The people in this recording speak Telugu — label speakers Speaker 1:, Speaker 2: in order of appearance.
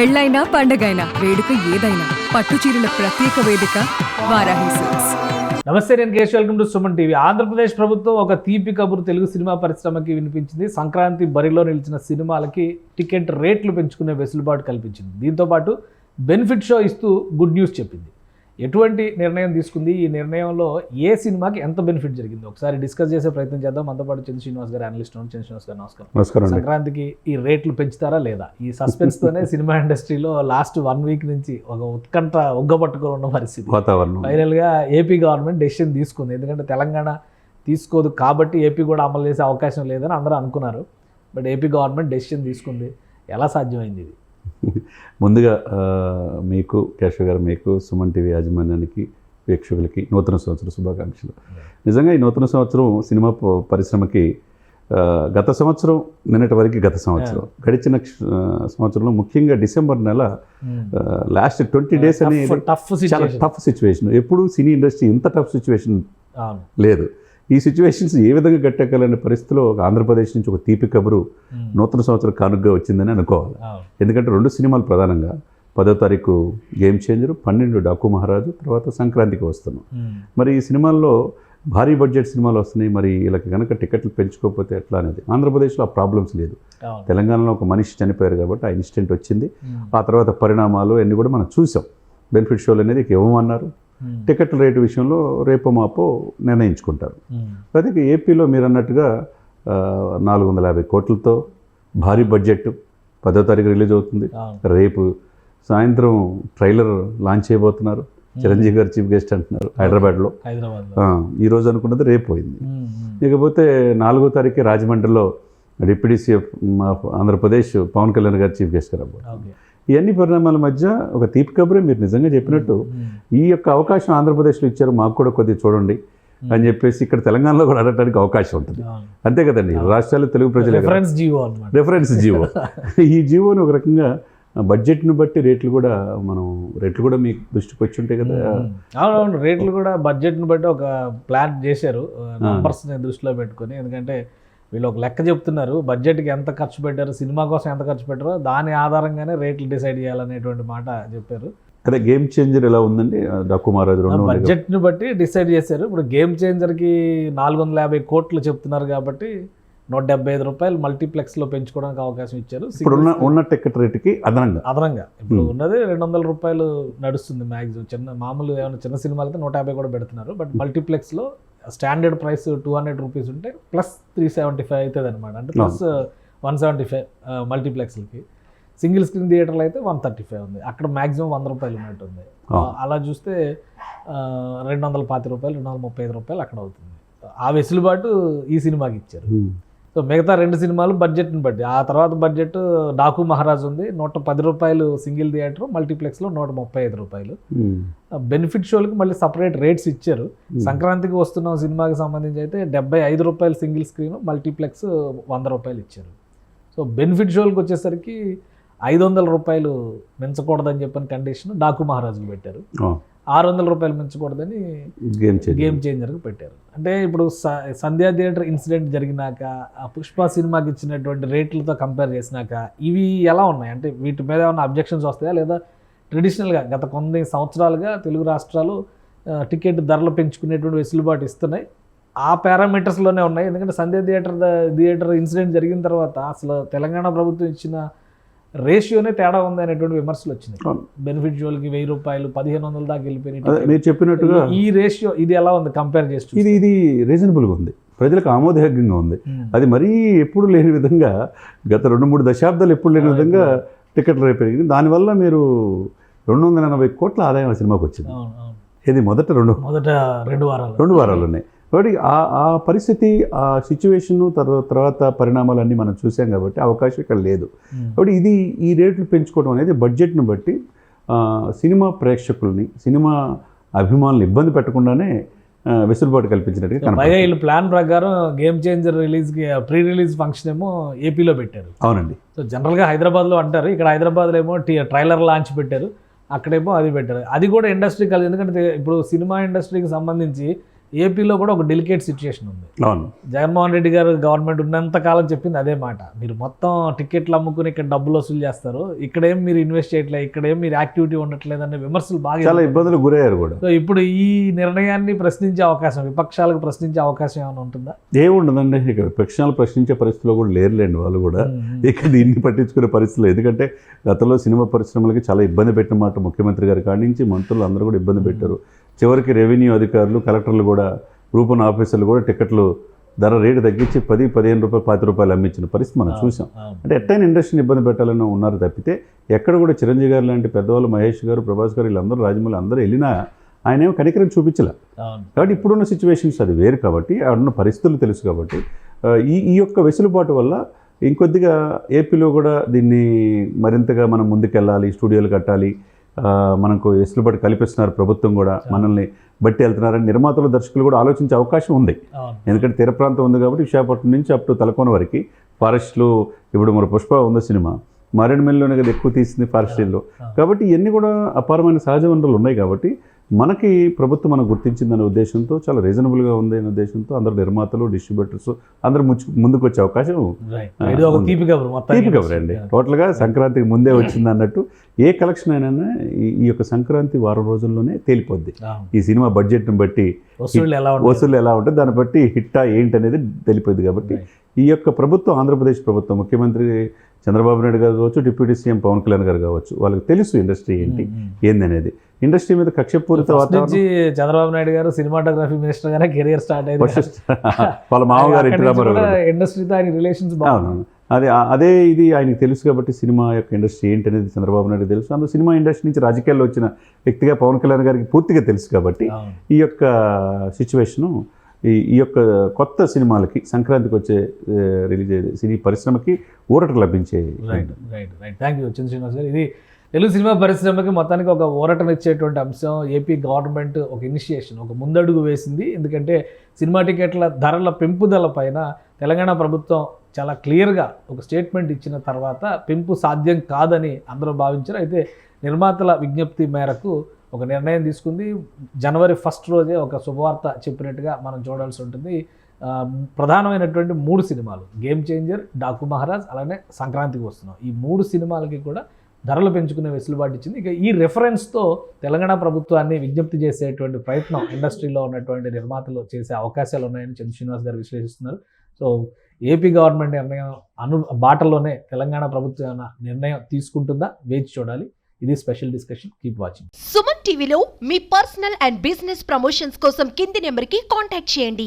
Speaker 1: పెళ్ళైనా పండగైనా వేడుక ఏదైనా పట్టు చీరల ప్రత్యేక వేదిక వారాహి సిల్క్స్.
Speaker 2: నమస్తే, నేను Kesh. Welcome to Suman TV. Andhra Pradesh ప్రభుత్వం ఒక తీపి కబురు తెలుగు సినిమా పరిశ్రమకి వినిపించింది. సంక్రాంతి బరిలో నిలిచిన సినిమాలకి టికెట్ రేట్లు పెంచుకునే వెసులుబాటు కల్పించింది. దీంతోపాటు బెనిఫిట్ షో ఇస్తూ గుడ్ న్యూస్ చెప్పింది. ఎటువంటి నిర్ణయం తీసుకుంది, ఈ నిర్ణయంలో ఏ సినిమాకి ఎంత బెనిఫిట్ జరిగింది, ఒకసారి డిస్కస్ చేసే ప్రయత్నం చేద్దాం. మనతో పాటు చంద్ర శ్రీనివాస్ గారు, అనలిస్ట్. చంద్ర శ్రీనివాస్ గారు నమస్కారం. సంక్రాంతికి ఈ రేట్లు పెంచుతారా లేదా? ఈ సస్పెన్స్ తోనే సినిమా ఇండస్ట్రీలో లాస్ట్ 1 వీక్ నుంచి ఒక ఉత్కంఠ ఉగ్గబట్టుకొని ఉన్న పరిస్థితి. ఫైనల్గా ఏపీ గవర్నమెంట్ డెసిషన్ తీసుకుంది. ఎందుకంటే తెలంగాణ తీసుకోదు కాబట్టి ఏపీ కూడా అమలు చేసే అవకాశం లేదని అందరూ అనుకున్నారు. బట్ ఏపీ గవర్నమెంట్ డెసిషన్ తీసుకుంది. ఎలా సాధ్యమైంది ఇది?
Speaker 3: ముందుగా మీకు కేశవ్ గారు, మీకు సుమన్ టీవీ యాజమాన్యానికి, ప్రేక్షకులకి నూతన సంవత్సర శుభాకాంక్షలు. నిజంగా ఈ నూతన సంవత్సరం సినిమా పరిశ్రమకి గత సంవత్సరం నిన్నటి వరకు గడిచిన సంవత్సరంలో ముఖ్యంగా డిసెంబర్ నెల లాస్ట్ 20 days అనేది చాలా టఫ్ సిచ్యువేషన్. ఎప్పుడు సినీ ఇండస్ట్రీ ఇంత టఫ్ సిచ్యువేషన్ లేదు. ఈ సిచ్యువేషన్స్ ఏ విధంగా గట్టెక్కాలనే పరిస్థితిలో ఆంధ్రప్రదేశ్ నుంచి ఒక తీపి కబురు నూతన సంవత్సరం కానుకగా వచ్చిందని అనుకోవాలి. ఎందుకంటే 2 సినిమాలు ప్రధానంగా 10వ తారీఖు గేమ్ చేంజర్, 12 డాకు మహారాజు, తర్వాత సంక్రాంతికి వస్తున్నాం. మరి ఈ సినిమాల్లో భారీ బడ్జెట్ సినిమాలు వస్తున్నాయి. మరి వీళ్ళకి కనుక టికెట్లు పెంచుకోకపోతే ఎట్లా అనేది. ఆంధ్రప్రదేశ్లో ఆ ప్రాబ్లమ్స్ లేదు. తెలంగాణలో ఒక మనిషి చనిపోయారు కాబట్టి ఆ ఇన్సిడెంట్ వచ్చింది. ఆ తర్వాత పరిణామాలు అన్నీ కూడా మనం చూసాం. బెనిఫిట్ షోలు అనేది ఇవ్వమన్నారు. టికెట్ల రేటు విషయంలో రేపో మాపో నిర్ణయించుకుంటారు. అదే ఏపీలో మీరు అన్నట్టుగా 450 కోట్లతో భారీ బడ్జెట్ 10వ తారీఖు రిలీజ్ అవుతుంది. రేపు సాయంత్రం ట్రైలర్ లాంచ్ చేయబోతున్నారు. చిరంజీవి గారు చీఫ్ గెస్ట్ అంటున్నారు హైదరాబాద్లో. ఈరోజు అనుకున్నది రేపు పోయింది. ఇకపోతే 4వ తారీఖు రాజమండ్రిలో డిప్యూటీ సీఎం ఆంధ్రప్రదేశ్ పవన్ కళ్యాణ్ గారు చీఫ్ గెస్ట్ గారు. ఇవన్నీ పరిణామాల మధ్య ఒక తీపి కబురే మీరు నిజంగా చెప్పినట్టు ఈ యొక్క అవకాశం ఆంధ్రప్రదేశ్లో ఇచ్చారు, మాకు కూడా కొద్దిగా చూడండి అని చెప్పేసి ఇక్కడ తెలంగాణలో కూడా అడగడానికి అవకాశం ఉంటుంది. అంతే కదండి, రాష్ట్రాలు తెలుగు ప్రజలే రెఫరెన్స్ జీవో. ఈ జీవోని ఒక రకంగా బడ్జెట్ను బట్టి రేట్లు కూడా మీకు దృష్టికి వచ్చి ఉంటాయి కదా.
Speaker 2: అవునవును, రేట్లు కూడా బడ్జెట్ను బట్టి ఒక ప్లాన్ చేశారు నంబర్స్ని దృష్టిలో పెట్టుకొని. ఎందుకంటే వీళ్ళు ఒక లెక్క చెప్తున్నారు, బడ్జెట్కి ఎంత ఖర్చు పెట్టారు, సినిమా కోసం ఎంత ఖర్చు పెట్టారో దాని ఆధారంగానే రేట్లు డిసైడ్ చేయాలనేటువంటి మాట చెప్పారు.
Speaker 3: అదే గేమ్ చేంజర్ ఎలా ఉందండి, డాకు మహారాజు
Speaker 2: బడ్జెట్ని బట్టి డిసైడ్ చేశారు. ఇప్పుడు గేమ్ చేంజర్కి 450 కోట్లు చెప్తున్నారు కాబట్టి 175 రూపాయలు మల్టీప్లెక్స్లో పెంచుకోవడానికి అవకాశం ఇచ్చారు.
Speaker 3: ఇప్పుడు ఉన్న టికెట్ రేటుకి అదనంగా
Speaker 2: ఇప్పుడు ఉన్నది 200 రూపాయలు నడుస్తుంది మ్యాక్సిమం. మామూలు ఏమైనా చిన్న సినిమాలైతే 150 కూడా పెడుతున్నారు. బట్ మల్టీప్లెక్స్లో స్టాండర్డ్ ప్రైస్ 200 రూపీస్ ఉంటే ప్లస్ 375 అవుతుంది అనమాట. అంటే ప్లస్ 175 మల్టీప్లెక్స్లకి. సింగిల్ స్క్రీన్ థియేటర్లో అయితే 135 ఉంది. అక్కడ మ్యాక్సిమం 100 రూపాయలు ఉన్నట్టుంది. అలా చూస్తే 220 రూపాయలు, 235 రూపాయలు అక్కడ అవుతుంది. ఆ వెసులుబాటు ఈ సినిమాకి ఇచ్చారు. సో మిగతా 2 సినిమాలు బడ్జెట్ని బట్టి. ఆ తర్వాత బడ్జెట్ డాకు మహారాజ్ ఉంది, 110 రూపాయలు సింగిల్ థియేటర్, మల్టీప్లెక్స్లో 135 రూపాయలు. బెనిఫిట్ షోలకి మళ్ళీ సపరేట్ రేట్స్ ఇచ్చారు. సంక్రాంతికి వస్తున్న సినిమాకి సంబంధించి అయితే 75 రూపాయలు సింగిల్ స్క్రీన్, మల్టీప్లెక్స్ 100 రూపాయలు ఇచ్చారు. సో బెనిఫిట్ షోలకు వచ్చేసరికి 500 రూపాయలు మించకూడదని చెప్పని కండిషన్ డాకు మహారాజుకి పెట్టారు. 600 రూపాయలు మించకూడదని గేమ్ చేంజర్కి పెట్టారు. అంటే ఇప్పుడు సంధ్యా థియేటర్ ఇన్సిడెంట్ జరిగినాక, పుష్ప సినిమాకి ఇచ్చినటువంటి రేట్లతో కంపేర్ చేసినాక ఇవి ఎలా ఉన్నాయి? అంటే వీటి మీద ఏమైనా అబ్జెక్షన్స్ వస్తాయా, లేదా ట్రెడిషనల్గా గత కొన్ని సంవత్సరాలుగా తెలుగు రాష్ట్రాలు టికెట్ ధరలు పెంచుకునేటువంటి వెసులుబాటు ఇస్తున్నాయి, ఆ పారామీటర్స్లోనే ఉన్నాయి? ఎందుకంటే సంధ్యా థియేటర్ ఇన్సిడెంట్ జరిగిన తర్వాత అసలు తెలంగాణ ప్రభుత్వం ఇచ్చిన రేషియోనే తేడా ఉంది అనేటువంటి విమర్శలు వచ్చినాయి. బెనిఫిట్ షోలకి 1000 రూపాయలు 1500 దాకా వెళ్ళిపోయినాయి.
Speaker 3: మీరు చెప్పినట్టుగా
Speaker 2: ఈ రేషియో ఇది ఎలా ఉంది కంపేర్ చేస్తూ?
Speaker 3: ఇది రీజనబుల్గా ఉంది, ప్రజలకు ఆమోదయోగ్యంగా ఉంది. అది మరీ ఎప్పుడు లేని విధంగా, గత 2-3 దశాబ్దాలు ఎప్పుడు లేని విధంగా టికెట్ రేట్ పెరిగింది. దానివల్ల మీరు 280 కోట్ల ఆదాయం ఆ సినిమాకి వచ్చింది. ఇది మొదట 2 వారాలు ఉన్నాయి కాబట్టి ఆ పరిస్థితి, ఆ సిచ్యువేషన్, తర్వాత పరిణామాలన్నీ మనం చూసాం కాబట్టి అవకాశం ఇక్కడ లేదు. కాబట్టి ఈ రేట్లు పెంచుకోవడం అనేది బడ్జెట్ను బట్టి సినిమా ప్రేక్షకుల్ని, సినిమా అభిమానులు ఇబ్బంది పెట్టకుండానే వెసులుబాటు కల్పించినట్టుగా.
Speaker 2: పైగా వీళ్ళు ప్లాన్ ప్రకారం గేమ్ చేంజర్ రిలీజ్కి ప్రీ రిలీజ్ ఫంక్షన్ ఏమో ఏపీలో పెట్టారు.
Speaker 3: అవునండి.
Speaker 2: సో జనరల్గా హైదరాబాద్లో అంటారు, ఇక్కడ హైదరాబాద్లో ఏమో ట్రైలర్ లాంచ్ పెట్టారు, అక్కడేమో అది పెట్టారు. అది కూడా ఇండస్ట్రీ కలిసి. ఎందుకంటే ఇప్పుడు సినిమా ఇండస్ట్రీకి సంబంధించి ఏపీలో కూడా ఒక డెలికేట్ సిచ్యుయేషన్ ఉంది.
Speaker 3: అవును,
Speaker 2: జగన్మోహన్ రెడ్డి గారు గవర్నమెంట్ ఉన్నంత కాలం చెప్పింది అదే మాట, మీరు మొత్తం టికెట్లు అమ్ముకుని ఇక్కడ డబ్బులు వసూలు చేస్తారు, ఇక్కడేం మీరు ఇన్వెస్ట్ చేయట్లేదు, ఇక్కడేం మీరు యాక్టివిటీ ఉండట్లేదు అనే విమర్శలు బాగా
Speaker 3: చాలా ఇబ్బందులు గురయ్యారు కూడా.
Speaker 2: సో ఇప్పుడు ఈ నిర్ణయాన్ని ప్రశ్నించే అవకాశం, విపక్షాలకు ప్రశ్నించే అవకాశం ఏమైనా ఉంటుందా?
Speaker 3: ఏముండదండి, ఇక విపక్షాలు ప్రశ్నించే పరిస్థితిలో కూడా లేరులేండి వాళ్ళు కూడా. ఇక దీన్ని పట్టించుకునే పరిస్థితులు, ఎందుకంటే గతంలో సినిమా పరిశ్రమలకి చాలా ఇబ్బంది పెట్టిన మాట ముఖ్యమంత్రి గారి కాడి నుంచి మంత్రులు అందరూ కూడా ఇబ్బంది పెట్టారు. చివరికి రెవెన్యూ అధికారులు, కలెక్టర్లు కూడా, గ్రూప్ 1 ఆఫీసర్లు కూడా టికెట్లు రేటు తగ్గించి 10-15 రూపాయలు 10 రూపాయలు అమ్మించిన పరిస్థితి మనం చూసాం. అంటే ఎట్టైన ఇండస్ట్రీని ఇబ్బంది పెట్టాలని ఉన్నారు తప్పితే ఎక్కడ కూడా చిరంజీవి గారు లాంటి పెద్దవాళ్ళు, మహేష్ గారు, ప్రభాస్ గారు, వీళ్ళందరూ రాజమౌళి అందరూ వెళ్ళినా ఆయన ఏమో కనికరం చూపించలే. కాబట్టి ఇప్పుడున్న సిచ్యువేషన్స్ అది వేరు కాబట్టి, అడున్న పరిస్థితులు తెలుసు కాబట్టి ఈ యొక్క వెసులుబాటు వల్ల ఇంకొద్దిగా ఏపీలో కూడా దీన్ని మరింతగా మనం ముందుకెళ్ళాలి, స్టూడియోలు కట్టాలి, మనకు వెసులుబాటు కల్పిస్తున్నారు ప్రభుత్వం కూడా, మనల్ని బట్టి వెళ్తున్నారని నిర్మాతలు, దర్శకులు కూడా ఆలోచించే అవకాశం ఉంది. ఎందుకంటే తీర ప్రాంతం ఉంది కాబట్టి విశాఖపట్నం నుంచి అప్ టు తలకోన వరకు ఫారెస్ట్లు, ఇప్పుడు మన పుష్ప ఉంది సినిమా మారేడుమిల్లిలోనే కదా ఎక్కువ తీసింది ఫారెస్ట్లో. కాబట్టి ఇవన్నీ కూడా అపారమైన సహజ వనరులు ఉన్నాయి కాబట్టి మనకి ప్రభుత్వం మనం గుర్తించిందనే ఉద్దేశంతో, చాలా రీజనబుల్గా ఉంది అనే ఉద్దేశంతో అందరు నిర్మాతలు, డిస్ట్రిబ్యూటర్స్ అందరూ ముందుకు వచ్చే అవకాశం తీపి కబుర్ అండి. టోటల్గా సంక్రాంతికి ముందే వచ్చింది అన్నట్టు ఏ కలెక్షన్ అయినా ఈ యొక్క సంక్రాంతి వారం రోజుల్లోనే తేలిపోద్ది. ఈ సినిమా బడ్జెట్ని బట్టి వసూళ్ళు ఎలా ఉంటుంది, దాన్ని బట్టి హిట్టా ఏంటి అనేది తెలిపోద్ది. కాబట్టి ఈ యొక్క ప్రభుత్వం, ఆంధ్రప్రదేశ్ ప్రభుత్వం, ముఖ్యమంత్రి చంద్రబాబు నాయుడు గారు కావచ్చు, డిప్యూటీ సీఎం పవన్ కళ్యాణ్ గారు కావచ్చు, వాళ్ళకి తెలుసు ఇండస్ట్రీ ఏంది అనేది. ఇండస్ట్రీ మీద కక్షపూరిత వాతావరణం.
Speaker 2: చంద్రబాబు నాయుడు గారు సినిమాటోగ్రఫీ మినిస్టర్ గానే కెరియర్ స్టార్ట్ అయింది,
Speaker 3: వాళ్ళ మామగారు
Speaker 2: ఇండస్ట్రీతో ఆయన రిలేషన్స్
Speaker 3: అదే ఇది ఆయనకు తెలుసు కాబట్టి సినిమా యొక్క ఇండస్ట్రీ ఏంటి అనేది చంద్రబాబు నాయుడు తెలుసు. అందులో సినిమా ఇండస్ట్రీ నుంచి రాజకీయాల్లో వచ్చిన వ్యక్తిగా పవన్ కళ్యాణ్ గారికి పూర్తిగా తెలుసు కాబట్టి ఈ యొక్క సిచ్యువేషను, ఈ యొక్క కొత్త సినిమాలకి సంక్రాంతికి వచ్చే రిలీజ్ అయ్యే సినీ పరిశ్రమకి ఊరట లభించే.
Speaker 2: రైట్. థ్యాంక్ యూ చంద్ర శ్రీనివాస్ గారు. ఇది తెలుగు సినిమా పరిశ్రమకి మొత్తానికి ఒక ఊరటనిచ్చేటువంటి అంశం. ఏపీ గవర్నమెంట్ ఒక ఇనిషియేషన్, ఒక ముందడుగు వేసింది. ఎందుకంటే సినిమా టికెట్ల ధరల పెంపుదల పైన తెలంగాణ ప్రభుత్వం చాలా క్లియర్గా ఒక స్టేట్మెంట్ ఇచ్చిన తర్వాత పెంపు సాధ్యం కాదని అందరూ భావించారు. అయితే నిర్మాతల విజ్ఞప్తి మేరకు ఒక నిర్ణయం తీసుకుంది. జనవరి 1 రోజే ఒక శుభవార్త చెప్పినట్టుగా మనం చూడాల్సి ఉంటుంది. ప్రధానమైనటువంటి 3 సినిమాలు, గేమ్ చేంజర్, డాకు మహారాజ్, అలానే సంక్రాంతికి వస్తున్నాం, ఈ 3 సినిమాలకి కూడా ధరలు పెంచుకునే వెసులుబాటు ఇచ్చింది. ఇక ఈ రెఫరెన్స్తో తెలంగాణ ప్రభుత్వాన్ని విజ్ఞప్తి చేసేటువంటి ప్రయత్నం ఇండస్ట్రీలో ఉన్నటువంటి నిర్మాతలు చేసే అవకాశాలు ఉన్నాయని చంద్ర శ్రీనివాస్ గారు విశ్లేషిస్తున్నారు. సో ఏపీ గవర్నమెంట్ నిర్ణయం బాటలోనే తెలంగాణ ప్రభుత్వం నిర్ణయం తీసుకుంటుందా, వేచి చూడాలి. ఇది special discussion. Keep watching.
Speaker 4: Suman టీవీలో మీ పర్సనల్ అండ్ బిజినెస్ ప్రమోషన్స్ కోసం కింది నెంబర్కి కాంటాక్ట్ చేయండి.